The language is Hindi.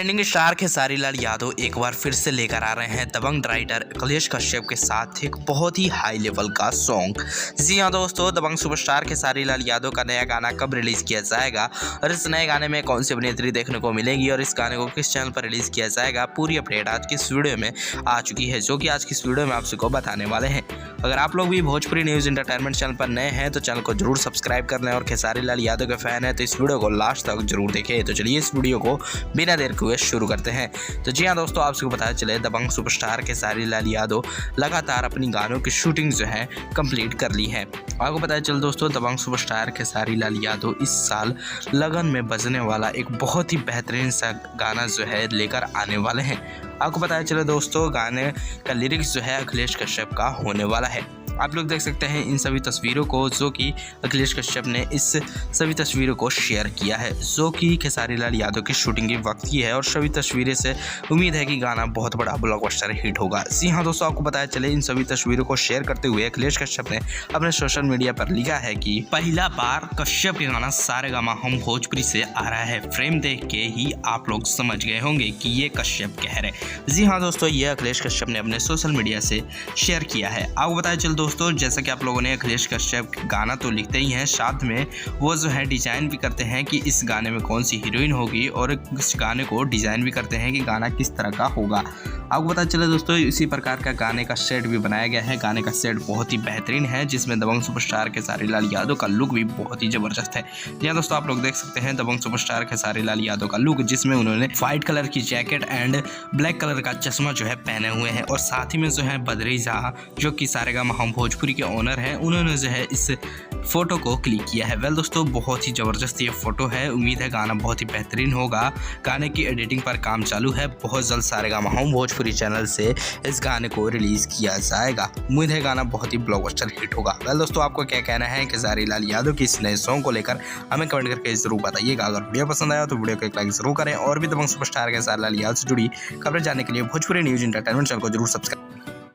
ट्रेंडिंग स्टार खेसारी लाल यादव एक बार फिर से लेकर आ रहे हैं दबंग राइटर अखिलेश कश्यप के साथ एक बहुत ही हाई लेवल का सॉन्ग। जी हाँ दोस्तों, दबंग सुपरस्टार खेसारी लाल यादव का नया गाना कब रिलीज किया जाएगा और इस नए गाने में कौन सी अभिनेत्री देखने को मिलेगी और इस गाने को किस चैनल पर रिलीज किया जाएगा, पूरी अपडेट आज की इस वीडियो में आ चुकी है, जो कि आज की इस वीडियो में आप सबको बताने वाले हैं। अगर आप लोग भी भोजपुरी न्यूज एंटरटेनमेंट चैनल पर नए हैं तो चैनल को जरूर सब्सक्राइब कर लें और खेसारी लाल यादव के फैन है तो इस वीडियो को लास्ट तक जरूर देखें। तो चलिए इस वीडियो को बिना देर हुए शुरू करते हैं। तो जी हाँ दोस्तों, आप सबको पता चले दबंग सुपरस्टार खेसारी लाल यादव लगातार अपनी गानों की शूटिंग जो है कंप्लीट कर ली है। आपको पता चले दोस्तों, दबंग सुपरस्टार खेसारी लाल यादव इस साल लगन में बजने वाला एक बहुत ही बेहतरीन सा गाना जो है लेकर आने वाले हैं। आपको पता चले दोस्तों, गाने का लिरिक्स जो है अखिलेश कश्यप का होने वाला है। आप लोग देख सकते हैं इन सभी तस्वीरों को, जो कि अखिलेश कश्यप ने इस सभी तस्वीरों को शेयर किया है, जो कि खेसारी लाल यादव की शूटिंग के वक्त की है और सभी तस्वीरें से उम्मीद है कि गाना बहुत बड़ा ब्लॉकबस्टर हिट होगा। जी हाँ दोस्तों, आपको बताया चले इन सभी तस्वीरों को शेयर करते हुए अखिलेश कश्यप ने अपने सोशल मीडिया पर लिखा है कि पहला बार कश्यप के गाना सारेगामा हम भोजपुरी से आ रहा है। फ्रेम देख के ही आप लोग समझ गए होंगे कि ये कश्यप कह रहे। जी हाँ दोस्तों, ये अखिलेश कश्यप ने अपने सोशल मीडिया से शेयर किया है। आपको बताया चल दोस्तों, जैसा कि आप लोगों ने अखिलेश कश्यप गाना तो लिखते ही हैं, साथ में वो जो है डिजाइन भी करते हैं कि इस गाने में कौन सी हीरोइन होगी और इस गाने को डिजाइन भी करते हैं कि गाना किस तरह का होगा। आपको पता चले दोस्तों, इसी प्रकार का गाने का सेट भी बनाया गया है। गाने का सेट बहुत ही बेहतरीन है, जिसमें दबंग सुपरस्टार खेसारी लाल यादव का लुक भी बहुत ही जबरदस्त है। जी दोस्तों, आप लोग देख सकते हैं दबंग सुपरस्टार खेसारी लाल यादव का लुक, जिसमें उन्होंने व्हाइट कलर की जैकेट एंड ब्लैक कलर का चश्मा जो है पहने हुए हैं और साथ ही में जो है बद्री झा, जो कि सारेगामा हम भोजपुरी के ओनर हैं, उन्होंने जो है इस फोटो को क्लिक किया है। वेल दोस्तों, बहुत ही ज़बरदस्त ये फोटो है। उम्मीद है गाना बहुत ही बेहतरीन होगा। गाने की एडिटिंग पर काम चालू है। बहुत जल्द सारेगामा हम भोजपुरी चैनल से इस गाने को रिलीज किया जाएगा। उम्मीद है गाना बहुत ही ब्लॉकबस्टर हिट होगा। वेल दोस्तों, आपको क्या कहना है खेसारी लाल यादव की इस नए सॉन्ग को लेकर, हमें कमेंट करके जरूर बताइएगा। अगर वीडियो पसंद आया तो वीडियो को एक लाइक जरूर करें और भी दबंग सुपरस्टार खेसारी लाल यादव से जुड़ी खबरें जानने के लिए भोजपुरी न्यूज एंटरटेनमेंट चैनल को जरूर सब्सक्राइब